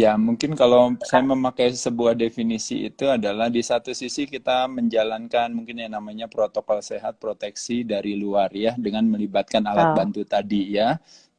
Ya, mungkin kalau saya memakai sebuah definisi itu adalah di satu sisi kita menjalankan mungkin yang namanya protokol sehat proteksi dari luar ya dengan melibatkan alat Oh. bantu tadi ya.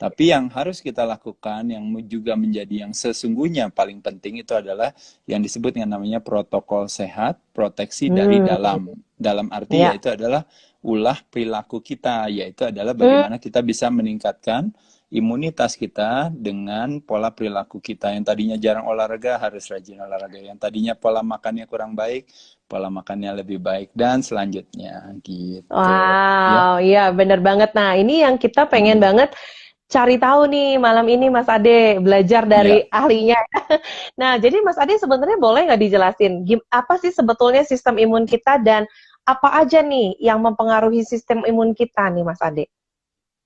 Tapi yang harus kita lakukan yang juga menjadi yang sesungguhnya paling penting itu adalah yang disebut dengan namanya protokol sehat proteksi dari Hmm, dalam. Dalam arti ya. yaitu adalah ulah perilaku kita, yaitu adalah Hmm, bagaimana kita bisa meningkatkan imunitas kita dengan pola perilaku kita. Yang tadinya jarang olahraga harus rajin olahraga. Yang tadinya pola makannya kurang baik, pola makannya lebih baik dan selanjutnya gitu. Ya. wow, iya bener banget. Nah, ini yang kita pengen Mm-mm. banget cari tahu nih malam ini Mas Ade, belajar dari Ya. ahlinya. Nah, jadi Mas Ade sebenarnya boleh nggak dijelasin apa sih sebetulnya sistem imun kita dan apa aja nih yang mempengaruhi sistem imun kita nih Mas Ade?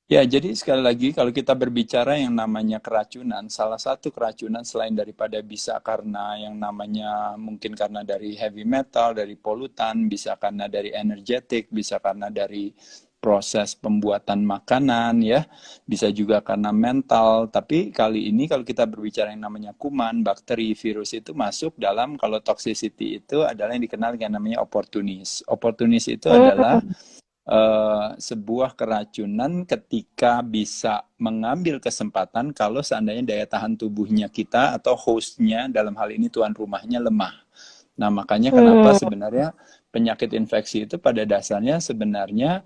Ya, jadi sekali lagi kalau kita berbicara yang namanya keracunan, salah satu keracunan selain daripada bisa karena yang namanya mungkin karena dari heavy metal, dari polutan, bisa karena dari energetik, bisa karena dari proses pembuatan makanan ya, bisa juga karena mental. Tapi kali ini kalau kita berbicara yang namanya kuman, bakteri, virus itu masuk dalam kalau toxicity itu adalah yang dikenal dengan namanya opportunis. Opportunis itu adalah Hmm, sebuah keracunan ketika bisa mengambil kesempatan kalau seandainya daya tahan tubuhnya kita atau hostnya dalam hal ini tuan rumahnya lemah. Nah makanya kenapa hmm, sebenarnya penyakit infeksi itu pada dasarnya sebenarnya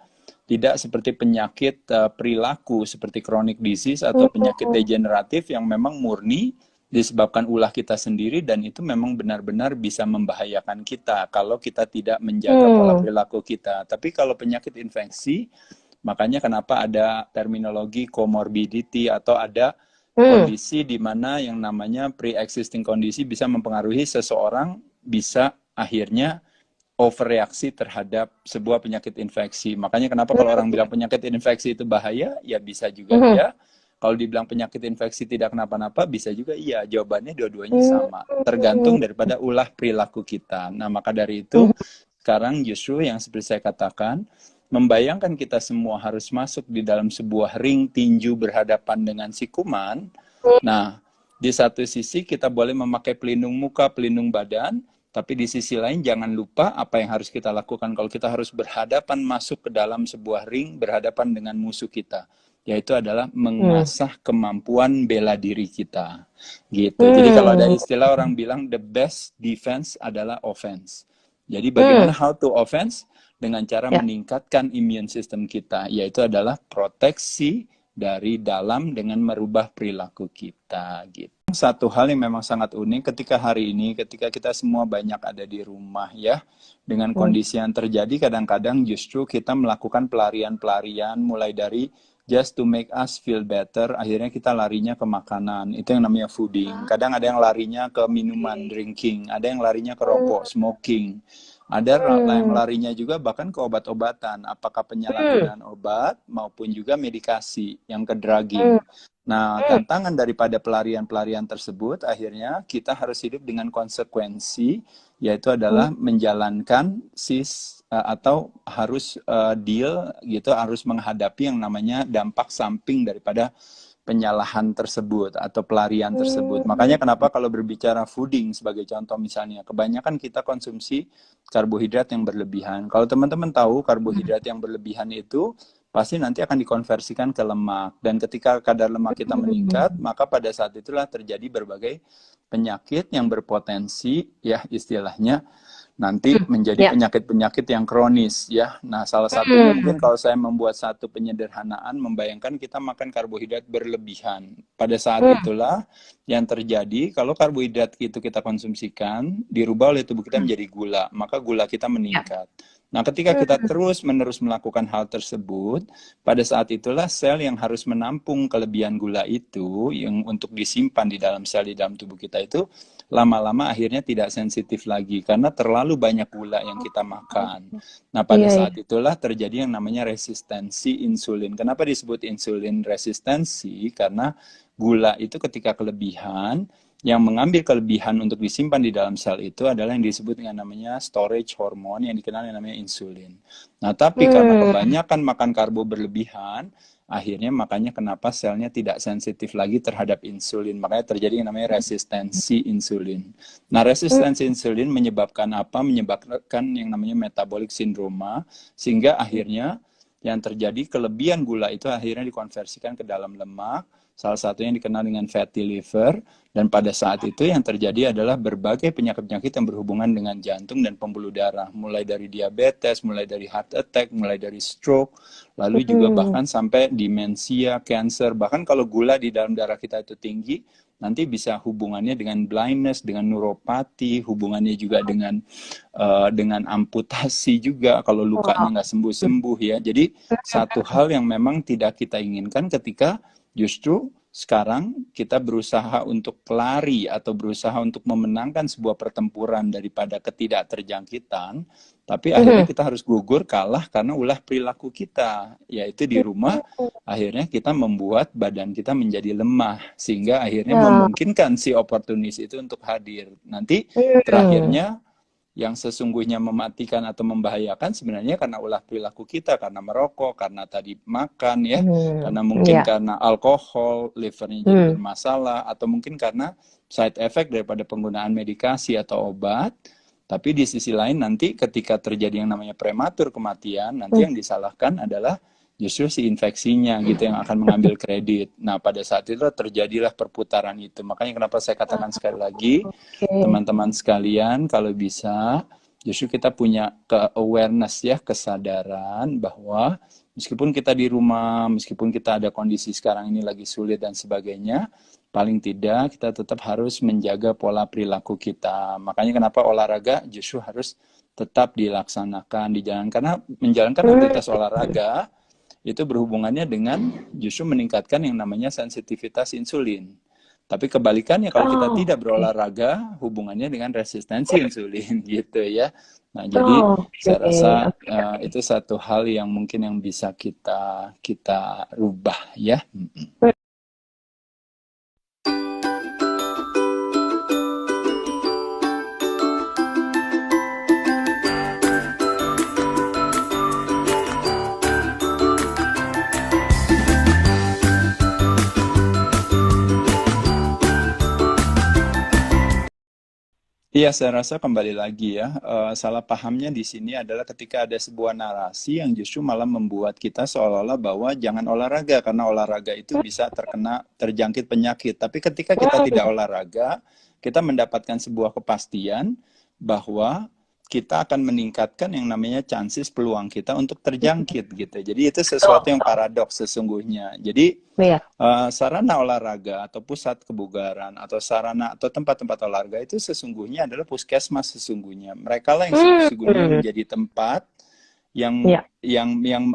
tidak seperti penyakit perilaku seperti chronic disease atau penyakit hmm, degeneratif yang memang murni disebabkan ulah kita sendiri dan itu memang benar-benar bisa membahayakan kita kalau kita tidak menjaga pola hmm, perilaku kita. Tapi kalau penyakit infeksi, makanya kenapa ada terminologi comorbidity atau ada hmm. kondisi di mana yang namanya pre-existing kondisi bisa mempengaruhi seseorang bisa akhirnya overreaksi terhadap sebuah penyakit infeksi. Makanya kenapa kalau orang bilang penyakit infeksi itu bahaya, ya bisa juga Hmm, iya. Kalau dibilang penyakit infeksi tidak kenapa-napa, bisa juga iya. Jawabannya dua-duanya hmm, sama. Tergantung daripada ulah perilaku kita. Nah, maka dari itu, hmm, sekarang justru yang seperti saya katakan, membayangkan kita semua harus masuk di dalam sebuah ring tinju berhadapan dengan si kuman. Nah, di satu sisi kita boleh memakai pelindung muka, pelindung badan, tapi di sisi lain jangan lupa apa yang harus kita lakukan kalau kita harus berhadapan masuk ke dalam sebuah ring berhadapan dengan musuh kita, yaitu adalah hmm, mengasah kemampuan bela diri kita. Gitu. Jadi kalau ada hmm, istilah orang bilang the best defense adalah offense. Jadi hmm. bagaimana how to offense dengan cara Ya. meningkatkan immune system kita, yaitu adalah proteksi dari dalam dengan merubah perilaku kita gitu. Satu hal yang memang sangat unik ketika hari ini, ketika kita semua banyak ada di rumah ya, dengan Hmm, kondisi yang terjadi kadang-kadang justru kita melakukan pelarian-pelarian mulai dari just to make us feel better, akhirnya kita larinya ke makanan, itu yang namanya fooding. Kadang ada yang larinya ke minuman, drinking, ada yang larinya ke rokok, smoking. Ada yang hmm, larinya juga bahkan ke obat-obatan, apakah hmm, penyalahgunaan obat maupun juga medikasi yang ke hmm, drugging. Nah, hmm, tantangan daripada pelarian-pelarian tersebut akhirnya kita harus hidup dengan konsekuensi, yaitu hmm, adalah menjalankan atau harus deal gitu, harus menghadapi yang namanya dampak samping daripada penyalahan tersebut atau pelarian tersebut. hmm, Makanya kenapa kalau berbicara fooding sebagai contoh misalnya, kebanyakan kita konsumsi karbohidrat yang berlebihan. Kalau teman-teman tahu karbohidrat yang berlebihan itu pasti nanti akan dikonversikan ke lemak. Dan ketika kadar lemak kita meningkat, hmm. maka pada saat itulah terjadi berbagai penyakit yang berpotensi ya istilahnya nanti menjadi Ya. penyakit-penyakit yang kronis ya. Nah, salah satunya mungkin Hmm, kalau saya membuat satu penyederhanaan membayangkan kita makan karbohidrat berlebihan. Pada saat hmm, itulah yang terjadi kalau karbohidrat itu kita konsumsikan dirubah oleh tubuh kita menjadi gula, maka gula kita ya. meningkat. Nah, ketika kita terus-menerus melakukan hal tersebut, pada saat itulah sel yang harus menampung kelebihan gula itu yang untuk disimpan di dalam sel di dalam tubuh kita itu lama-lama akhirnya tidak sensitif lagi karena terlalu banyak gula yang kita makan. Nah, pada Iya, iya. saat itulah terjadi yang namanya resistensi insulin. Kenapa disebut insulin resistensi? Karena gula itu ketika kelebihan, yang mengambil kelebihan untuk disimpan di dalam sel itu adalah yang disebut dengan namanya storage hormone yang dikenal yang namanya insulin. Nah, tapi karena Hmm, kebanyakan makan karbo berlebihan, akhirnya makanya kenapa selnya tidak sensitif lagi terhadap insulin. Makanya terjadi yang namanya resistensi insulin. Nah, resistensi insulin menyebabkan apa? Menyebabkan yang namanya metabolic syndrome, sehingga akhirnya yang terjadi kelebihan gula itu akhirnya dikonversikan ke dalam lemak, salah satunya yang dikenal dengan fatty liver, dan pada saat itu yang terjadi adalah berbagai penyakit-penyakit yang berhubungan dengan jantung dan pembuluh darah, mulai dari diabetes, mulai dari heart attack, mulai dari stroke, lalu juga bahkan sampai demensia, cancer. Bahkan kalau gula di dalam darah kita itu tinggi, nanti bisa hubungannya dengan blindness, dengan neuropati, hubungannya juga dengan amputasi juga kalau lukanya nggak sembuh-sembuh ya. Jadi satu hal yang memang tidak kita inginkan ketika justru sekarang kita berusaha untuk lari atau berusaha untuk memenangkan sebuah pertempuran daripada ketidakterjangkitan, tapi akhirnya kita harus gugur kalah karena ulah perilaku kita, yaitu di rumah akhirnya kita membuat badan kita menjadi lemah sehingga akhirnya memungkinkan si oportunis itu untuk hadir. Nanti terakhirnya yang sesungguhnya mematikan atau membahayakan sebenarnya karena ulah perilaku kita, karena merokok, karena tadi makan ya, karena mungkin karena alkohol, livernya jadi bermasalah, atau mungkin karena side effect daripada penggunaan medikasi atau obat. Tapi di sisi lain nanti ketika terjadi yang namanya prematur kematian, nanti yang disalahkan adalah justru si infeksinya gitu yang akan mengambil kredit. Nah, pada saat itu terjadilah perputaran itu. Makanya kenapa saya katakan sekali lagi, teman-teman sekalian, kalau bisa justru kita punya ke-awareness ya, kesadaran bahwa meskipun kita di rumah, meskipun kita ada kondisi sekarang ini lagi sulit dan sebagainya, paling tidak kita tetap harus menjaga pola perilaku kita. Makanya kenapa olahraga justru harus tetap dilaksanakan, dijalankan. Karena menjalankan aktivitas olahraga itu berhubungannya dengan justru meningkatkan yang namanya sensitivitas insulin. Tapi kebalikannya kalau kita tidak berolahraga, hubungannya dengan resistensi insulin gitu ya. Nah, jadi saya rasa itu satu hal yang mungkin yang bisa kita rubah ya. Iya, saya rasa kembali lagi ya, salah pahamnya di sini adalah ketika ada sebuah narasi yang justru malah membuat kita seolah-olah bahwa jangan olahraga, karena olahraga itu bisa terjangkit penyakit. Tapi ketika kita tidak olahraga, kita mendapatkan sebuah kepastian bahwa kita akan meningkatkan yang namanya chances peluang kita untuk terjangkit gitu. Jadi itu sesuatu yang paradoks sesungguhnya. Jadi sarana olahraga atau pusat kebugaran atau sarana atau tempat-tempat olahraga itu sesungguhnya adalah puskesmas sesungguhnya. Mereka lah yang sesungguhnya menjadi tempat yang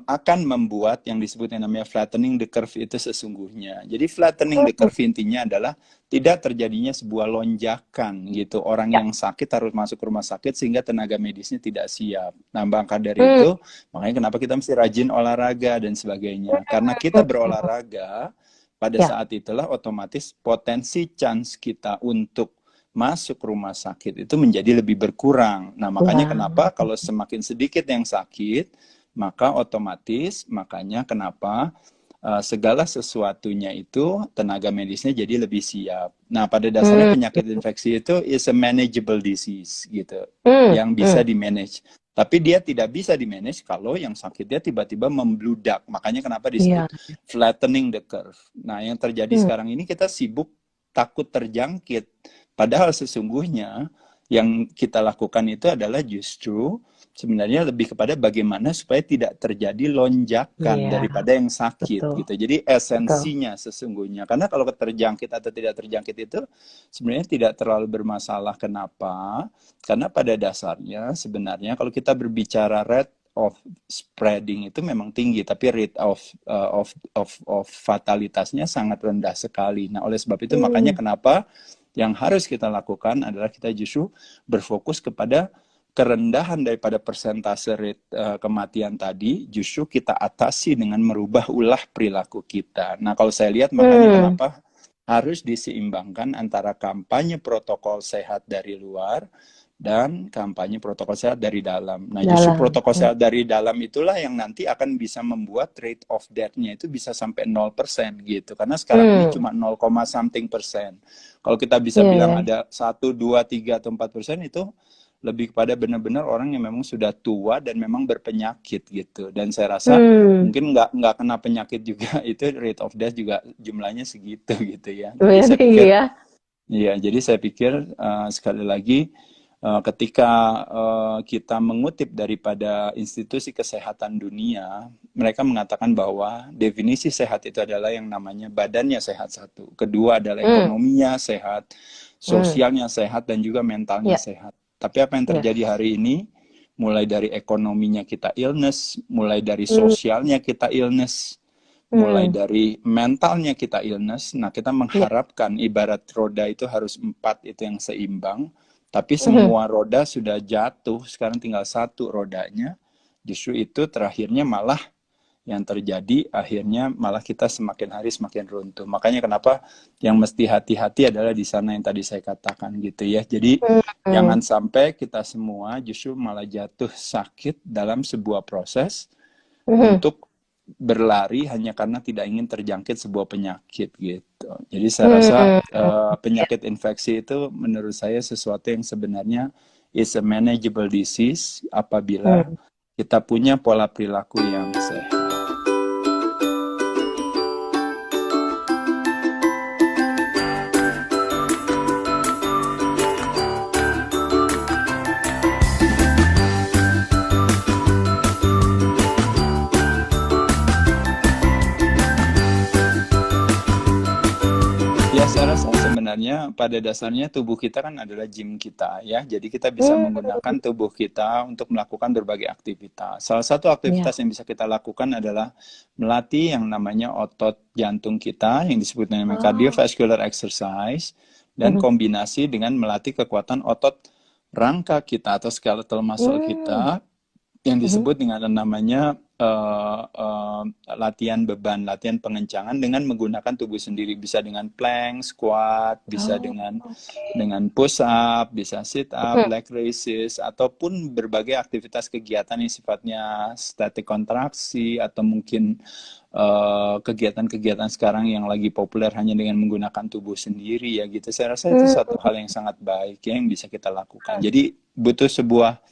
akan membuat yang disebut yang namanya flattening the curve itu sesungguhnya. Jadi flattening the curve intinya adalah tidak terjadinya sebuah lonjakan gitu. Orang yang sakit harus masuk ke rumah sakit sehingga tenaga medisnya tidak siap. Nah, maka dari itu, makanya kenapa kita mesti rajin olahraga dan sebagainya. Karena kita berolahraga, pada saat itulah otomatis potensi chance kita untuk masuk rumah sakit itu menjadi lebih berkurang. Nah, makanya kenapa kalau semakin sedikit yang sakit, maka otomatis makanya kenapa segala sesuatunya itu tenaga medisnya jadi lebih siap. Nah, pada dasarnya penyakit infeksi itu is a manageable disease gitu, yang bisa di-manage. Tapi dia tidak bisa di-manage kalau yang sakit dia tiba-tiba membludak. Makanya kenapa disebut flattening the curve. Nah, yang terjadi sekarang ini kita sibuk takut terjangkit. Padahal sesungguhnya yang kita lakukan itu adalah justru sebenarnya lebih kepada bagaimana supaya tidak terjadi lonjakan daripada yang sakit gitu. Jadi esensinya sesungguhnya. Karena kalau terjangkit atau tidak terjangkit itu sebenarnya tidak terlalu bermasalah. Kenapa? Karena pada dasarnya sebenarnya kalau kita berbicara rate of spreading itu memang tinggi, tapi rate of fatalitasnya sangat rendah sekali. Nah, oleh sebab itu makanya kenapa yang harus kita lakukan adalah kita justru berfokus kepada kerendahan daripada persentase rate kematian tadi, justru kita atasi dengan merubah ulah perilaku kita. Nah, kalau saya lihat makanya kenapa harus diseimbangkan antara kampanye protokol sehat dari luar dan kampanye protokol sehat dari dalam. Nah, justru Dalam. protokol sehat dari dalam itulah yang nanti akan bisa membuat rate of death-nya itu bisa sampai 0% gitu. Karena sekarang ini cuma 0, something persen. Kalau kita bisa bilang ada 1, 2, 3, atau 4% itu lebih kepada benar-benar orang yang memang sudah tua dan memang berpenyakit gitu. Dan saya rasa mungkin nggak kena penyakit juga itu rate of death juga jumlahnya segitu gitu ya. Jadi saya pikir, ya, jadi saya pikir sekali lagi ketika kita mengutip daripada institusi kesehatan dunia, mereka mengatakan bahwa definisi sehat itu adalah yang namanya badannya sehat satu, kedua adalah ekonominya sehat, sosialnya sehat, dan juga mentalnya sehat. Tapi apa yang terjadi hari ini, mulai dari ekonominya kita illness, mulai dari sosialnya kita illness, mulai dari mentalnya kita illness. Nah, kita mengharapkan ibarat roda itu harus 4 itu yang seimbang, tapi semua roda sudah jatuh, sekarang tinggal 1 rodanya. Justru itu terakhirnya malah yang terjadi, akhirnya malah kita semakin hari semakin runtuh. Makanya kenapa yang mesti hati-hati adalah di sana yang tadi saya katakan gitu ya. Jadi jangan sampai kita semua justru malah jatuh sakit dalam sebuah proses untuk berlari hanya karena tidak ingin terjangkit sebuah penyakit gitu. Jadi saya rasa penyakit infeksi itu menurut saya sesuatu yang sebenarnya is a manageable disease apabila kita punya pola perilaku yang sehat. Saya rasa sebenarnya pada dasarnya tubuh kita kan adalah gym kita ya. Jadi kita bisa menggunakan tubuh kita untuk melakukan berbagai aktivitas. Salah satu aktivitas yang bisa kita lakukan adalah melatih yang namanya otot jantung kita yang disebut dengan cardiovascular exercise, dan kombinasi dengan melatih kekuatan otot rangka kita atau skeletal muscle kita yang disebut dengan namanya latihan beban, latihan pengencangan dengan menggunakan tubuh sendiri. Bisa dengan plank, squat, bisa dengan push up, bisa sit up, leg raises, ataupun berbagai aktivitas kegiatan yang sifatnya static kontraksi, atau mungkin kegiatan-kegiatan sekarang yang lagi populer hanya dengan menggunakan tubuh sendiri ya gitu. Saya rasa itu satu hal yang sangat baik ya, yang bisa kita lakukan. Jadi butuh sebuah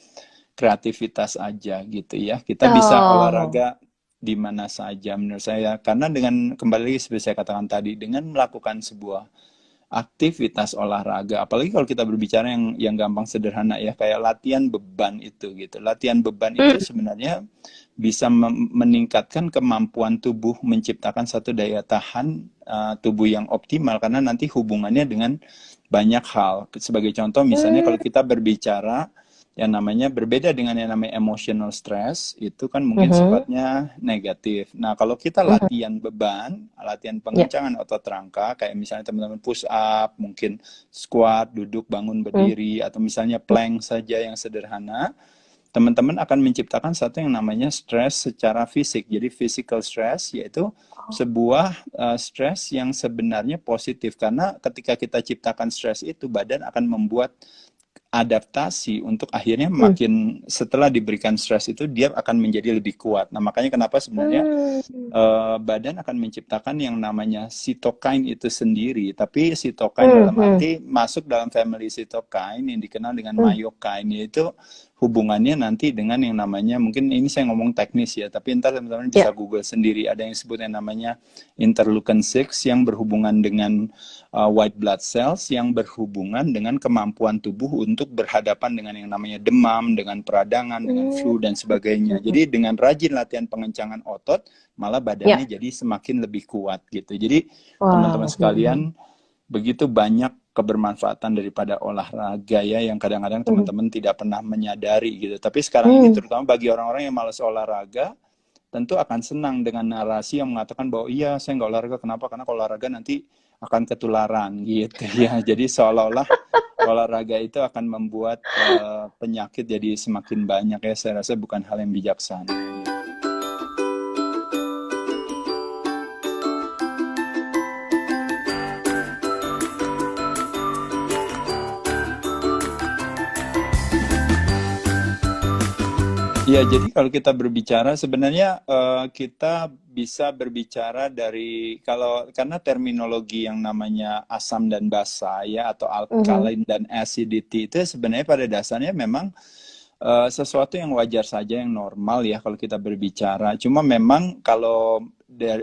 kreativitas aja gitu ya. Kita bisa olahraga di mana saja menurut saya. Karena dengan, kembali seperti saya katakan tadi, dengan melakukan sebuah aktivitas olahraga, apalagi kalau kita berbicara yang gampang sederhana ya, kayak latihan beban itu gitu. Latihan beban itu sebenarnya bisa meningkatkan kemampuan tubuh menciptakan satu daya tahan tubuh yang optimal, karena nanti hubungannya dengan banyak hal. Sebagai contoh misalnya kalau kita berbicara yang namanya berbeda dengan yang namanya emotional stress, itu kan mungkin sifatnya negatif. Nah, kalau kita latihan beban, latihan pengencangan otot rangka, kayak misalnya teman-teman push up, mungkin squat, duduk, bangun, berdiri, atau misalnya plank saja yang sederhana, teman-teman akan menciptakan satu yang namanya stres secara fisik. Jadi physical stress, yaitu sebuah stres yang sebenarnya positif. Karena ketika kita ciptakan stres itu, badan akan membuat adaptasi untuk akhirnya makin setelah diberikan stres itu dia akan menjadi lebih kuat. Nah, makanya kenapa sebenarnya badan akan menciptakan yang namanya sitokain itu sendiri. Tapi sitokain dalam arti masuk dalam family sitokain yang dikenal dengan myokain, yaitu hubungannya nanti dengan yang namanya, mungkin ini saya ngomong teknis ya, tapi ntar teman-teman bisa Google sendiri. Ada yang disebut yang namanya interleukin 6 yang berhubungan dengan white blood cells, yang berhubungan dengan kemampuan tubuh untuk berhadapan dengan yang namanya demam, dengan peradangan, dengan flu, dan sebagainya. Jadi dengan rajin latihan pengencangan otot, malah badannya jadi semakin lebih kuat gitu. Jadi teman-teman sekalian, begitu banyak kebermanfaatan daripada olahraga ya, yang kadang-kadang teman-teman tidak pernah menyadari gitu. Tapi sekarang ini terutama bagi orang-orang yang malas olahraga, tentu akan senang dengan narasi yang mengatakan bahwa iya, saya nggak olahraga. Kenapa? Karena kalau olahraga nanti akan ketularan gitu ya. Jadi seolah-olah olahraga itu akan membuat penyakit jadi semakin banyak ya. Saya rasa bukan hal yang bijaksana. Ya, jadi kalau kita berbicara sebenarnya kita bisa berbicara dari kalau karena terminologi yang namanya asam dan basa ya atau Mhm. alkaline dan acidity itu sebenarnya pada dasarnya memang sesuatu yang wajar saja yang normal ya kalau kita berbicara. Cuma memang kalau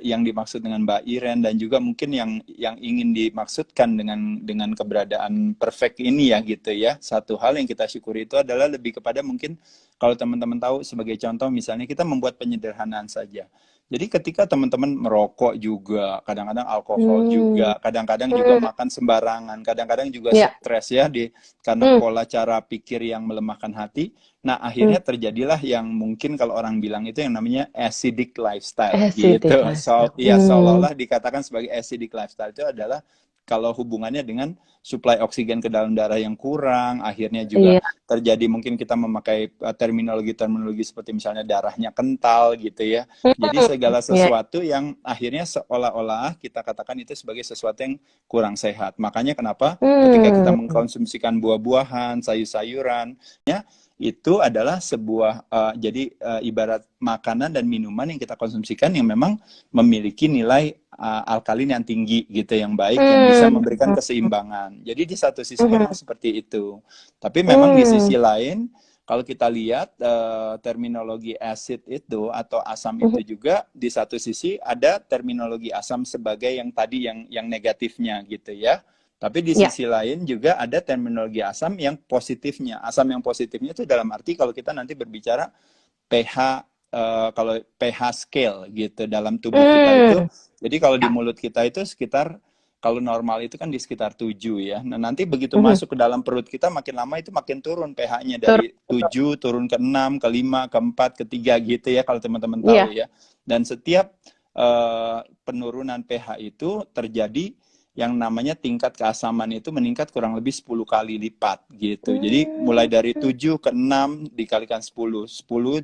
yang dimaksud dengan Mbak Iren dan juga mungkin yang ingin dimaksudkan dengan keberadaan perfect ini ya gitu ya. Satu hal yang kita syukuri itu adalah lebih kepada mungkin kalau teman-teman tahu sebagai contoh misalnya kita membuat penyederhanaan saja. Jadi ketika teman-teman merokok juga, kadang-kadang alkohol Hmm. juga, kadang-kadang juga Hmm. makan sembarangan, kadang-kadang juga Ya. stres ya karena Hmm. pola cara pikir yang melemahkan hati. Nah, Hmm. akhirnya terjadilah yang mungkin kalau orang bilang itu yang namanya acidic lifestyle Acidic gitu. lifestyle. Ya Hmm. seolah-olah dikatakan sebagai acidic lifestyle itu adalah kalau hubungannya dengan suplai oksigen ke dalam darah yang kurang, akhirnya juga Iya. terjadi mungkin kita memakai terminologi-terminologi seperti misalnya darahnya kental gitu ya. Jadi Hmm. segala Ya. sesuatu yang akhirnya seolah-olah kita katakan itu sebagai sesuatu yang kurang sehat. Makanya kenapa ketika kita Hmm. mengkonsumsikan buah-buahan, sayur-sayuran, ya itu adalah sebuah jadi ibarat makanan dan minuman yang kita konsumsikan yang memang memiliki nilai alkalin yang tinggi gitu, yang baik, yang bisa Hmm. memberikan keseimbangan. Jadi di satu sisi memang Hmm. seperti itu. Tapi memang di Hmm. sisi lain kalau kita lihat terminologi acid itu atau asam Hmm. itu juga di satu sisi ada terminologi asam sebagai yang tadi yang negatifnya gitu ya. Tapi di Ya. sisi lain juga ada terminologi asam yang positifnya. Asam yang positifnya itu dalam arti kalau kita nanti berbicara pH kalau pH scale gitu dalam tubuh kita itu. Hmm. Jadi kalau di mulut kita itu sekitar kalau normal itu kan di sekitar 7 ya. Nah, nanti begitu Hmm. masuk ke dalam perut kita makin lama itu makin turun pH-nya Betul. dari 7 turun ke 6, ke 5, ke 4, ke 3 gitu ya kalau teman-teman tahu Iya. ya. Dan setiap penurunan pH itu terjadi yang namanya tingkat keasaman itu meningkat kurang lebih 10 kali lipat gitu. Jadi mulai Hmm. dari 7 ke 6 dikalikan 10. 10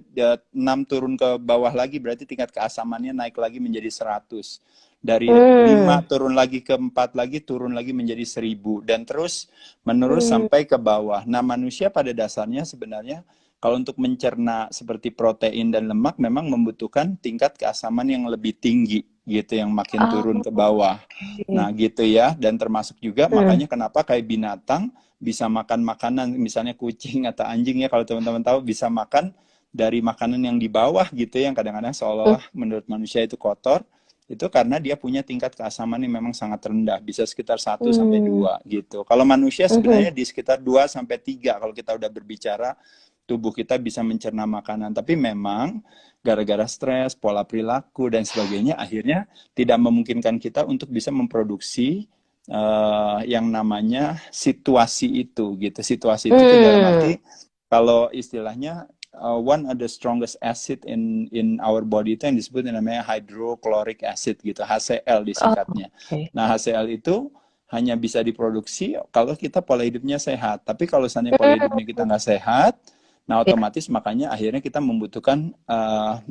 6 turun ke bawah lagi berarti tingkat keasamannya naik lagi menjadi 100. Dari 5 Hmm. turun lagi ke 4 lagi turun lagi menjadi 1000 dan terus menerus Hmm. sampai ke bawah. Nah, manusia pada dasarnya sebenarnya kalau untuk mencerna seperti protein dan lemak memang membutuhkan tingkat keasaman yang lebih tinggi gitu yang makin turun Oh, ke bawah. Nah, oke. gitu ya. Dan termasuk juga Hmm. makanya kenapa kayak binatang bisa makan makanan, misalnya kucing atau anjing ya, kalau teman-teman tahu bisa makan dari makanan yang di bawah gitu, yang kadang-kadang Hmm. seolah-olah menurut manusia itu kotor, itu karena dia punya tingkat keasaman yang memang sangat rendah, bisa sekitar 1 sampai Hmm. 2 gitu. Kalau manusia Hmm. sebenarnya di sekitar 2 sampai 3 kalau kita udah berbicara tubuh kita bisa mencerna makanan. Tapi memang gara-gara stres, pola perilaku dan sebagainya akhirnya tidak memungkinkan kita untuk bisa memproduksi yang namanya situasi itu gitu. Situasi itu dalam Hmm. arti kalau istilahnya one of the strongest acid in our body itu yang disebut namanya hydrochloric acid gitu, HCl Oh, disingkatnya. oke. Nah, HCl itu hanya bisa diproduksi kalau kita pola hidupnya sehat. Tapi kalau seandainya pola hidupnya Hmm. kita nggak sehat, nah Ya. otomatis makanya akhirnya kita membutuhkan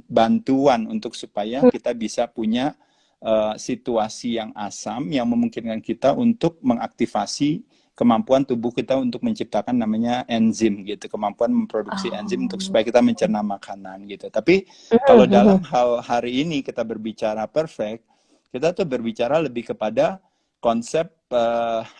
bantuan untuk supaya Hmm. kita bisa punya situasi yang asam yang memungkinkan kita untuk mengaktifasi kemampuan tubuh kita untuk menciptakan namanya enzim gitu, kemampuan memproduksi enzim untuk Oh. supaya kita mencerna makanan gitu. Tapi kalau Hmm. Hmm. dalam hal hari ini kita berbicara perfect, kita tuh berbicara lebih kepada konsep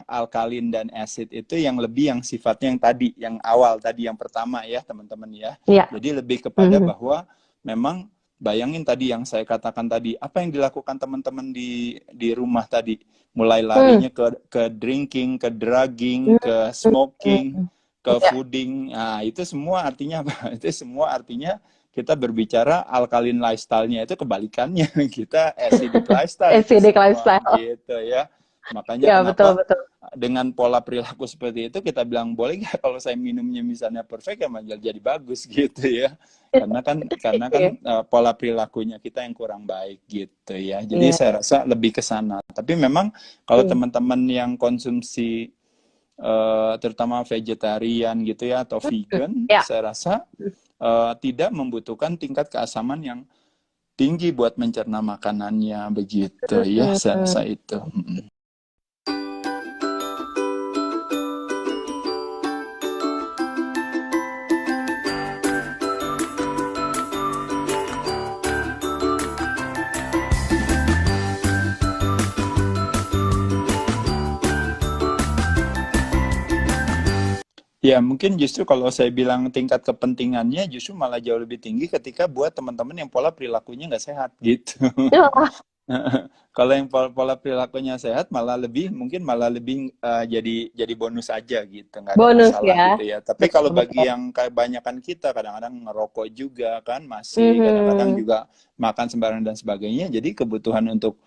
alkalin dan acid itu yang lebih yang sifatnya yang tadi, yang awal tadi, yang pertama ya teman-teman ya. Ya. Jadi lebih kepada Hmm. bahwa memang bayangin tadi yang saya katakan tadi, apa yang dilakukan teman-teman di rumah tadi, mulai Hmm. larinya ke drinking, ke drugging, Hmm. ke Hmm. smoking, ke Ya. fooding. Nah, itu semua artinya apa? Itu semua artinya kita berbicara alkaline lifestyle-nya itu kebalikannya. Kita acidic lifestyle itu Acidic semua lifestyle. gitu ya. Makanya Ya, betul kenapa betul. dengan pola perilaku seperti itu kita bilang boleh nggak kalau saya minumnya misalnya perfect ya malah jadi bagus gitu ya. Karena kan Iya. pola perilakunya kita yang kurang baik gitu ya. Jadi Iya. saya rasa lebih ke sana. Tapi memang kalau Iya. teman-teman yang konsumsi terutama vegetarian gitu ya atau Hmm. vegan, Ya. saya rasa tidak membutuhkan tingkat keasaman yang tinggi buat mencerna makanannya begitu ya. Saya Hmm. rasa itu. Ya, mungkin justru kalau saya bilang tingkat kepentingannya justru malah jauh lebih tinggi ketika buat teman-teman yang pola perilakunya nggak sehat gitu. Ya, Kalau yang pola perilakunya sehat malah lebih mungkin malah lebih jadi bonus aja gitu, nggak ada bonus masalah ya. gitu ya. Tapi kalau Betul, bagi betul. yang kebanyakan kita kadang-kadang ngerokok juga kan masih, kadang-kadang Mhm. juga makan sembarangan dan sebagainya. Jadi kebutuhan untuk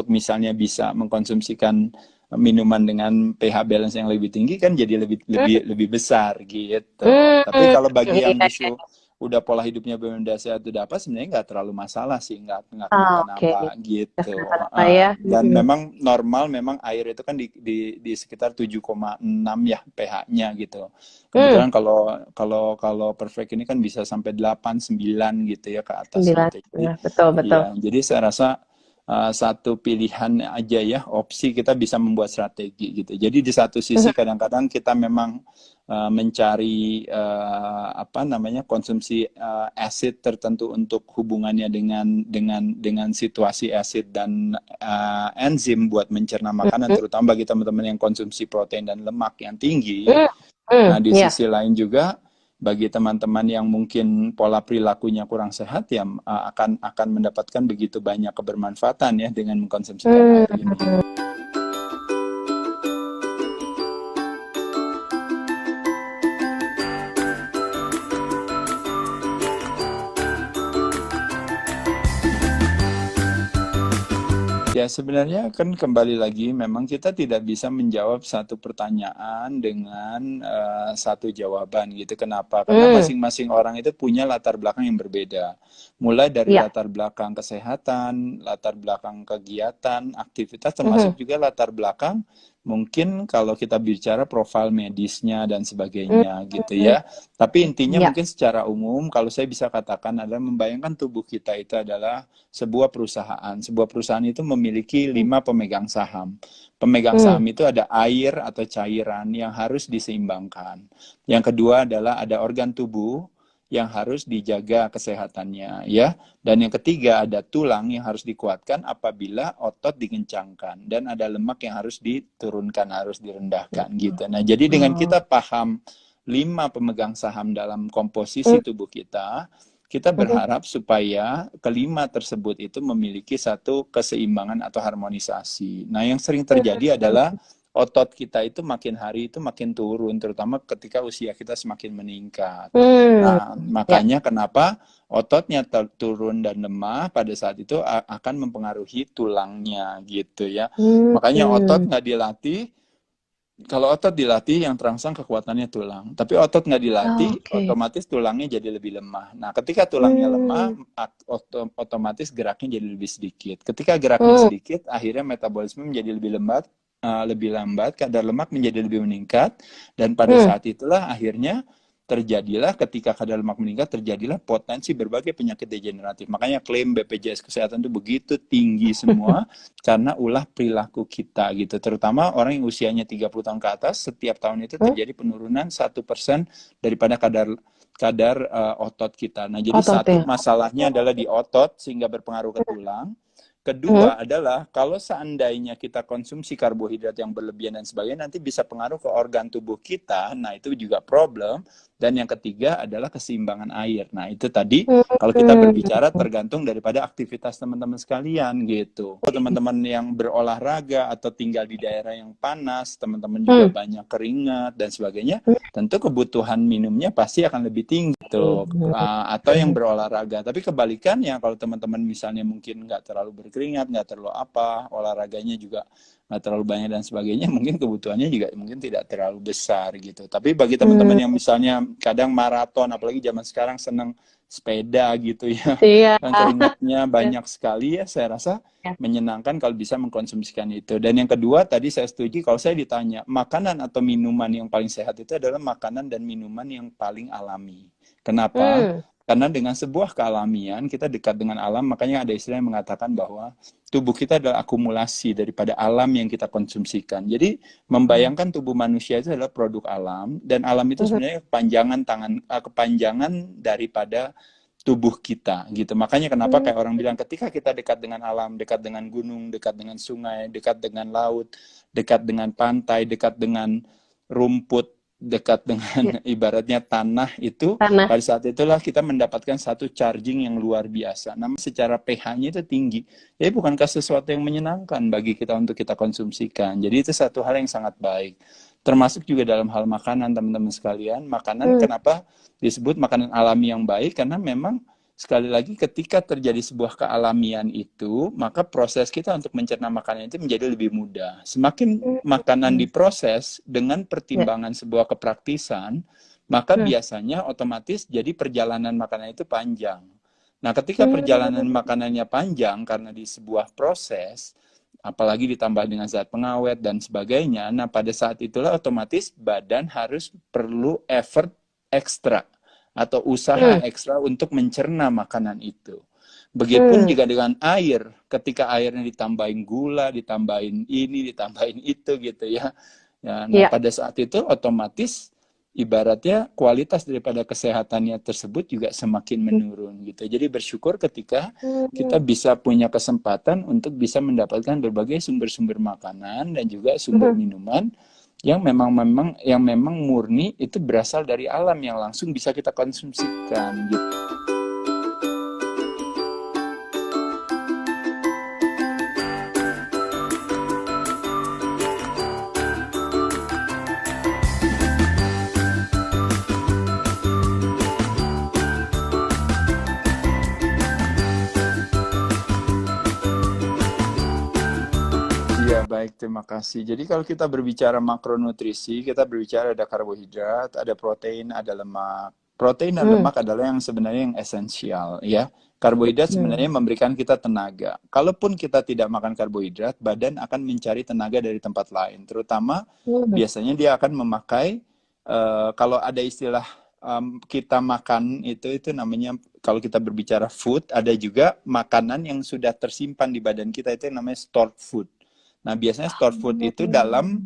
misalnya bisa mengkonsumsikan minuman dengan pH balance yang lebih tinggi kan jadi lebih lebih lebih besar gitu. Tapi Hmm, kalau bagi yang iya. justru udah pola hidupnya benar sehat udah apa sebenarnya nggak terlalu masalah sih nggak Ah, oke. kenapa-napa gitu. Kenapa ya? Dan Mhm. memang normal memang air itu kan di sekitar 7,6 ya pH-nya gitu. Hmm, Kebetulan kalau kalau kalau perfect ini kan bisa sampai 8 9 gitu ya ke atas sembilan gitu. Jadi setengah. Betul, betul. iya, jadi saya rasa satu pilihan aja ya, opsi kita bisa membuat strategi gitu. Jadi di satu sisi Mhm. kadang-kadang kita memang mencari apa namanya konsumsi acid tertentu untuk hubungannya dengan situasi acid dan enzim buat mencerna makanan, Mhm. terutama bagi teman-teman yang konsumsi protein dan lemak yang tinggi. Hmm, Nah, di ya. sisi lain juga bagi teman-teman yang mungkin pola perilakunya kurang sehat ya akan mendapatkan begitu banyak kebermanfaatan ya dengan mengkonsumsikan Hmm. air ini. Ya, sebenarnya kan kembali lagi, memang kita tidak bisa menjawab satu pertanyaan dengan satu jawaban gitu. Kenapa? Karena Hmm, masing-masing orang itu punya latar belakang yang berbeda. Mulai dari ya. latar belakang kesehatan, latar belakang kegiatan, aktivitas, Mhm. termasuk juga latar belakang mungkin kalau kita bicara profil medisnya dan Hmm, sebagainya gitu ya. Tapi intinya ya. mungkin secara umum, kalau saya bisa katakan adalah membayangkan tubuh kita itu adalah sebuah perusahaan. Sebuah perusahaan itu memiliki 5 pemegang saham. Pemegang Hmm. saham itu ada air atau cairan yang harus diseimbangkan. Yang kedua adalah ada organ tubuh yang harus dijaga kesehatannya ya. Dan yang ketiga ada tulang yang harus dikuatkan apabila otot dikencangkan dan ada lemak yang harus diturunkan, harus direndahkan gitu. Nah, jadi dengan Oh. kita paham 5 pemegang saham dalam komposisi Hmm. tubuh kita Mhm. berharap supaya kelima tersebut itu memiliki satu keseimbangan atau harmonisasi. Nah, yang sering terjadi adalah otot kita itu makin hari itu makin turun, terutama ketika usia kita semakin meningkat. Hmm. Nah, Ya. makanya kenapa ototnya turun dan lemah pada saat itu akan mempengaruhi tulangnya gitu ya. Makanya otot Hmm. nggak dilatih, kalau otot dilatih yang terangsang kekuatannya tulang. Tapi otot nggak dilatih, Oke. otomatis tulangnya jadi lebih lemah. Nah, ketika tulangnya lemah, Hmm. otomatis geraknya jadi lebih sedikit. Ketika geraknya Hmm. sedikit, akhirnya metabolisme menjadi lebih lambat, kadar lemak menjadi lebih meningkat, dan pada Hmm. saat itulah akhirnya terjadilah ketika kadar lemak meningkat terjadilah potensi berbagai penyakit degeneratif. Makanya klaim BPJS Kesehatan itu begitu tinggi semua karena ulah perilaku kita gitu. Terutama orang yang usianya 30 tahun ke atas, setiap tahun itu Hmm. terjadi penurunan 1% daripada kadar kadar otot kita. Nah, jadi Otot satu ya. masalahnya adalah di otot sehingga berpengaruh ke tulang. Hmm. Kedua adalah kalau seandainya kita konsumsi karbohidrat yang berlebihan dan sebagainya nanti bisa pengaruh ke organ tubuh kita. Nah, itu juga problem. Dan yang ketiga adalah keseimbangan air. Nah, itu tadi kalau kita Hmm. berbicara tergantung daripada aktivitas teman-teman sekalian gitu. Kalau teman-teman yang berolahraga atau tinggal di daerah yang panas, teman-teman juga Hmm. banyak keringat dan sebagainya, tentu kebutuhan minumnya pasti akan lebih tinggi tuh. Atau yang berolahraga. Tapi kebalikannya kalau teman-teman misalnya mungkin nggak terlalu berkeringat, nggak terlalu apa, olahraganya juga nggak terlalu banyak dan sebagainya, mungkin kebutuhannya juga mungkin tidak terlalu besar gitu. Tapi bagi teman-teman Hmm. yang misalnya kadang maraton, apalagi zaman sekarang senang sepeda gitu ya, Iya. kan keringatnya banyak sekali ya, saya rasa Ya. menyenangkan kalau bisa mengkonsumsikan itu. Dan yang kedua, tadi saya setuju kalau saya ditanya, makanan atau minuman yang paling sehat itu adalah makanan dan minuman yang paling alami. Kenapa? Hmm. Karena dengan sebuah kealamian, kita dekat dengan alam, makanya ada istilah yang mengatakan bahwa tubuh kita adalah akumulasi daripada alam yang kita konsumsikan. Jadi, membayangkan tubuh manusia itu adalah produk alam, dan alam itu Mhm. sebenarnya kepanjangan daripada tubuh kita gitu. Makanya kenapa Hmm. kayak orang bilang ketika kita dekat dengan alam, dekat dengan gunung, dekat dengan sungai, dekat dengan laut, dekat dengan pantai, dekat dengan rumput dekat dengan ibaratnya tanah itu, Tanah. pada saat itulah kita mendapatkan satu charging yang luar biasa. Namun secara pH-nya itu tinggi. Jadi bukankah sesuatu yang menyenangkan bagi kita untuk kita konsumsikan. Jadi itu satu hal yang sangat baik. Termasuk juga dalam hal makanan, teman-teman sekalian. Makanan kenapa disebut makanan alami yang baik? Karena memang sekali lagi ketika terjadi sebuah kealamian itu, maka proses kita untuk mencerna makanan itu menjadi lebih mudah. Semakin makanan diproses dengan pertimbangan sebuah kepraktisan, maka biasanya otomatis jadi perjalanan makanan itu panjang. Nah, ketika perjalanan makanannya panjang karena di sebuah proses, apalagi ditambah dengan zat pengawet dan sebagainya, nah pada saat itulah otomatis badan harus perlu effort ekstra atau usaha ekstra untuk mencerna makanan itu. Begitupun juga dengan air, ketika airnya ditambahin gula, ditambahin ini, ditambahin itu gitu ya. Nah, pada saat itu otomatis ibaratnya kualitas daripada kesehatannya tersebut juga semakin menurun gitu. Jadi bersyukur ketika kita bisa punya kesempatan untuk bisa mendapatkan berbagai sumber-sumber makanan dan juga sumber minuman yang memang murni itu berasal dari alam yang langsung bisa kita konsumsikan gitu. Ya, baik, terima kasih. Jadi kalau kita berbicara makronutrisi, kita berbicara ada karbohidrat, ada protein, ada lemak. Protein dan lemak adalah yang sebenarnya yang esensial, ya. Karbohidrat sebenarnya memberikan kita tenaga. Kalaupun kita tidak makan karbohidrat, badan akan mencari tenaga dari tempat lain. Terutama biasanya dia akan memakai, kalau ada istilah kita makan itu namanya, kalau kita berbicara food, ada juga makanan yang sudah tersimpan di badan kita, itu yang namanya stored food. Nah, biasanya stored food itu dalam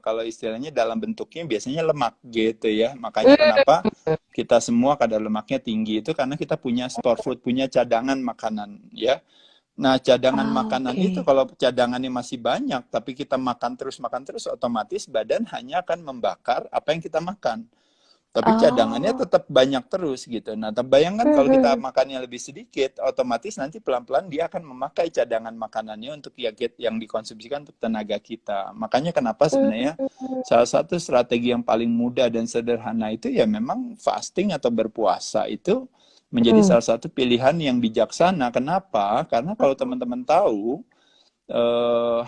kalau istilahnya dalam bentuknya biasanya lemak gitu ya. Makanya kenapa kita semua kadar lemaknya tinggi itu karena kita punya stored food, punya cadangan makanan ya. Nah, cadangan makanan itu kalau cadangannya masih banyak tapi kita makan terus, otomatis badan hanya akan membakar apa yang kita makan. Tapi cadangannya tetap banyak terus gitu. Nah, bayangkan kalau kita makannya lebih sedikit, otomatis nanti pelan-pelan dia akan memakai cadangan makanannya untuk yang dikonsumsikan untuk tenaga kita. Makanya kenapa sebenarnya salah satu strategi yang paling mudah dan sederhana itu ya memang fasting atau berpuasa itu menjadi salah satu pilihan yang bijaksana. Kenapa? Karena kalau teman-teman tahu,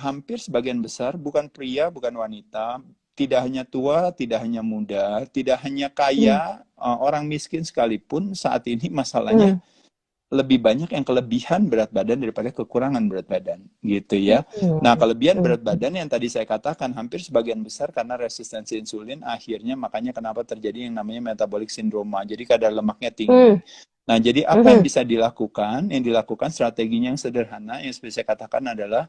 hampir sebagian besar bukan pria, bukan wanita, tidak hanya tua, tidak hanya muda, tidak hanya kaya, orang miskin sekalipun saat ini masalahnya lebih banyak yang kelebihan berat badan daripada kekurangan berat badan, gitu ya. Nah, kelebihan berat badan yang tadi saya katakan hampir sebagian besar karena resistensi insulin, akhirnya makanya kenapa terjadi yang namanya metabolic syndrome, jadi kadar lemaknya tinggi. Nah, jadi apa yang bisa dilakukan? Yang dilakukan strateginya yang sederhana, yang seperti saya katakan adalah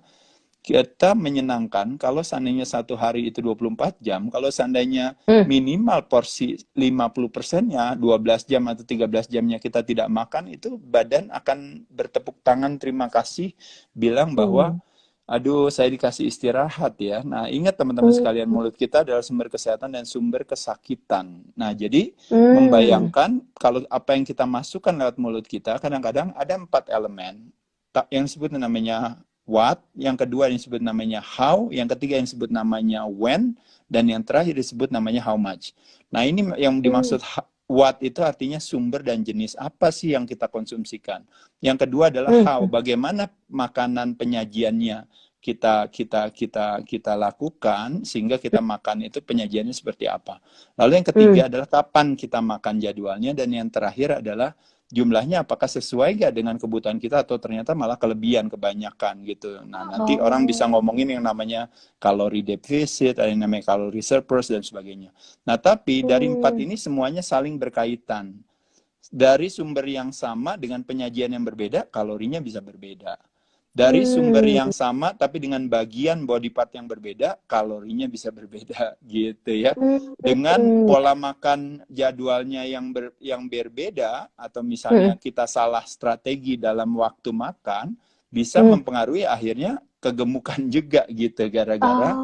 kita menyenangkan kalau seandainya satu hari itu 24 jam, kalau seandainya minimal porsi 50%-nya 12 jam atau 13 jamnya kita tidak makan, itu badan akan bertepuk tangan terima kasih, bilang bahwa aduh saya dikasih istirahat ya. Nah, ingat teman-teman sekalian, mulut kita adalah sumber kesehatan dan sumber kesakitan. Nah, jadi membayangkan kalau apa yang kita masukkan lewat mulut kita, kadang-kadang ada 4 elemen yang disebut namanya what, yang kedua yang disebut namanya how, yang ketiga yang disebut namanya when, dan yang terakhir disebut namanya how much. Nah, ini yang dimaksud what itu artinya sumber dan jenis apa sih yang kita konsumsikan. Yang kedua adalah how, bagaimana makanan penyajiannya kita lakukan sehingga kita makan itu penyajiannya seperti apa. Lalu yang ketiga adalah kapan kita makan jadwalnya, dan yang terakhir adalah jumlahnya apakah sesuai gak dengan kebutuhan kita atau ternyata malah kelebihan, kebanyakan gitu. Nah, nanti orang bisa ngomongin yang namanya kalori defisit, ada yang namanya kalori surplus dan sebagainya. Nah, tapi dari 4 ini semuanya saling berkaitan. Dari sumber yang sama dengan penyajian yang berbeda, kalorinya bisa berbeda. Dari sumber yang sama tapi dengan bagian body part yang berbeda, kalorinya bisa berbeda gitu ya. Dengan pola makan jadwalnya yang berbeda, atau misalnya kita salah strategi dalam waktu makan, bisa mempengaruhi akhirnya kegemukan juga gitu, gara-gara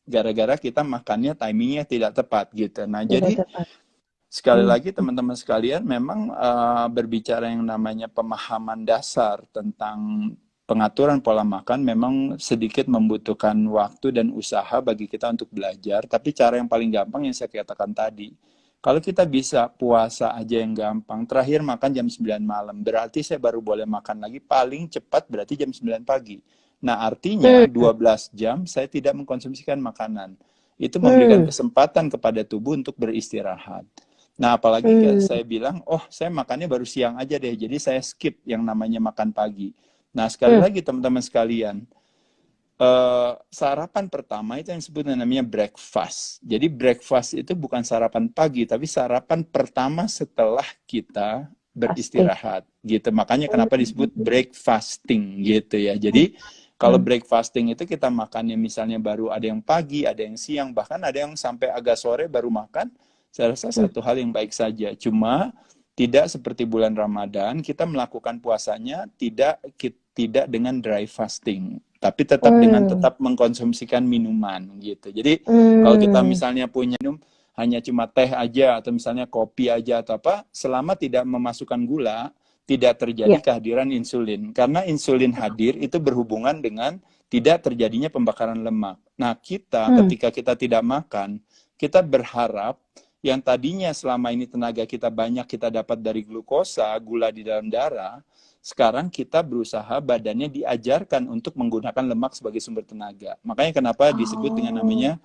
gara-gara kita makannya timingnya tidak tepat gitu. Nah, Tidak jadi tepat. sekali lagi teman-teman sekalian, memang berbicara yang namanya pemahaman dasar tentang pengaturan pola makan memang sedikit membutuhkan waktu dan usaha bagi kita untuk belajar. Tapi cara yang paling gampang yang saya katakan tadi, kalau kita bisa puasa aja yang gampang, terakhir makan jam 9 malam, berarti saya baru boleh makan lagi paling cepat berarti jam 9 pagi. Nah, artinya 12 jam saya tidak mengkonsumsikan makanan. Itu memberikan kesempatan kepada tubuh untuk beristirahat. Nah, apalagi saya bilang, oh saya makannya baru siang aja deh, jadi saya skip yang namanya makan pagi. Nah, sekali lagi teman-teman sekalian, sarapan pertama itu yang disebut namanya breakfast. Jadi breakfast itu bukan sarapan pagi, tapi sarapan pertama setelah kita beristirahat, gitu. Makanya kenapa disebut breakfasting, gitu ya. Jadi kalau breakfasting itu kita makannya misalnya baru ada yang pagi, ada yang siang, bahkan ada yang sampai agak sore baru makan. Saya rasa satu hal yang baik saja. Cuma tidak seperti bulan Ramadan, kita melakukan puasanya tidak dengan dry fasting, tapi tetap dengan tetap mengkonsumsikan minuman gitu. Jadi kalau kita misalnya punya minum hanya cuma teh aja atau misalnya kopi aja atau apa, selama tidak memasukkan gula, tidak terjadi kehadiran insulin. Karena insulin hadir itu berhubungan dengan tidak terjadinya pembakaran lemak. Nah, ketika kita tidak makan, kita berharap yang tadinya selama ini tenaga kita banyak kita dapat dari glukosa, gula di dalam darah, sekarang kita berusaha badannya diajarkan untuk menggunakan lemak sebagai sumber tenaga. Makanya kenapa disebut dengan namanya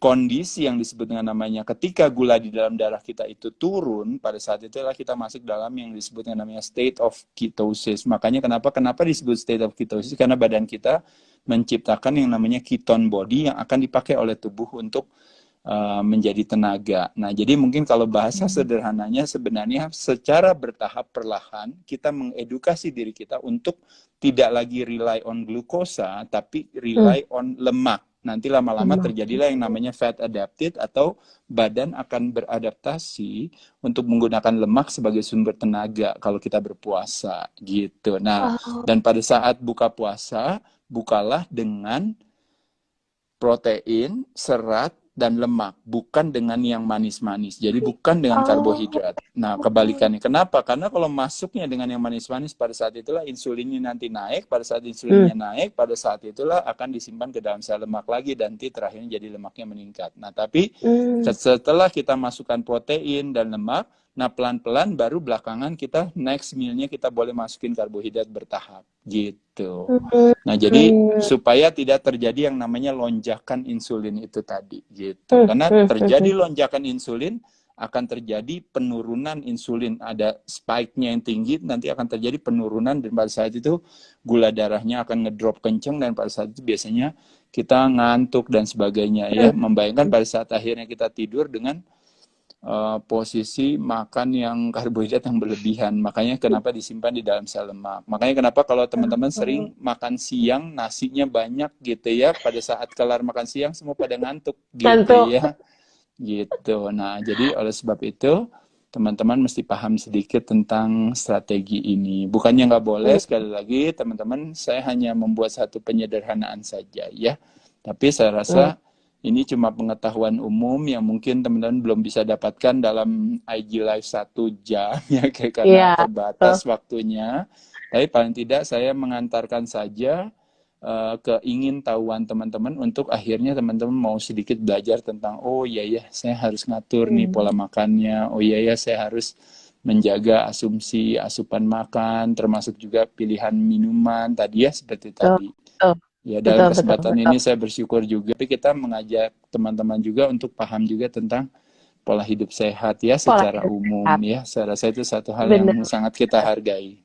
kondisi yang disebut dengan namanya ketika gula di dalam darah kita itu turun, pada saat itulah kita masuk dalam yang disebut dengan namanya state of ketosis. Makanya kenapa disebut state of ketosis? Karena badan kita menciptakan yang namanya ketone body yang akan dipakai oleh tubuh untuk menjadi tenaga. Nah, jadi mungkin kalau bahasa sederhananya sebenarnya secara bertahap perlahan kita mengedukasi diri kita untuk tidak lagi rely on glukosa, tapi rely on lemak. Nanti lama-lama terjadilah yang namanya fat adapted atau badan akan beradaptasi untuk menggunakan lemak sebagai sumber tenaga kalau kita berpuasa gitu. Nah, dan pada saat buka puasa, bukalah dengan protein, serat, dan lemak, bukan dengan yang manis-manis. Jadi bukan dengan karbohidrat. Nah, kebalikannya. Kenapa? Karena kalau masuknya dengan yang manis-manis, pada saat itulah insulinnya nanti naik, pada saat insulinnya naik, pada saat itulah akan disimpan ke dalam sel lemak lagi, dan terakhirnya jadi lemaknya meningkat. Nah, tapi setelah kita masukkan protein dan lemak, nah pelan-pelan baru belakangan kita next meal-nya kita boleh masukin karbohidrat bertahap. Gitu. Nah, jadi supaya tidak terjadi yang namanya lonjakan insulin itu tadi, gitu. Karena terjadi lonjakan insulin, akan terjadi penurunan insulin. Ada spike-nya yang tinggi, nanti akan terjadi penurunan, dan pada saat itu gula darahnya akan ngedrop kenceng, dan pada saat itu biasanya kita ngantuk dan sebagainya ya. Membayangkan pada saat akhirnya kita tidur dengan posisi makan yang karbohidrat yang berlebihan. Makanya kenapa disimpan di dalam sel lemak. Makanya kenapa kalau teman-teman sering makan siang nasinya banyak gitu ya, pada saat kelar makan siang semua pada ngantuk gitu ya. Gitu. Nah, jadi oleh sebab itu teman-teman mesti paham sedikit tentang strategi ini. Bukannya nggak boleh, sekali lagi teman-teman, saya hanya membuat satu penyederhanaan saja ya. Tapi saya rasa ini cuma pengetahuan umum yang mungkin teman-teman belum bisa dapatkan dalam IG Live 1 jam ya, karena terbatas waktunya. Tapi paling tidak saya mengantarkan saja keingintahuan teman-teman untuk akhirnya teman-teman mau sedikit belajar tentang, oh iya ya saya harus ngatur nih pola makannya, oh iya ya saya harus menjaga asumsi asupan makan, termasuk juga pilihan minuman tadi ya, seperti tadi. Ya, dalam kesempatan ini saya bersyukur juga, tapi kita mengajak teman-teman juga untuk paham juga tentang pola hidup sehat ya secara umum ya. Saya rasa itu satu hal yang sangat kita hargai.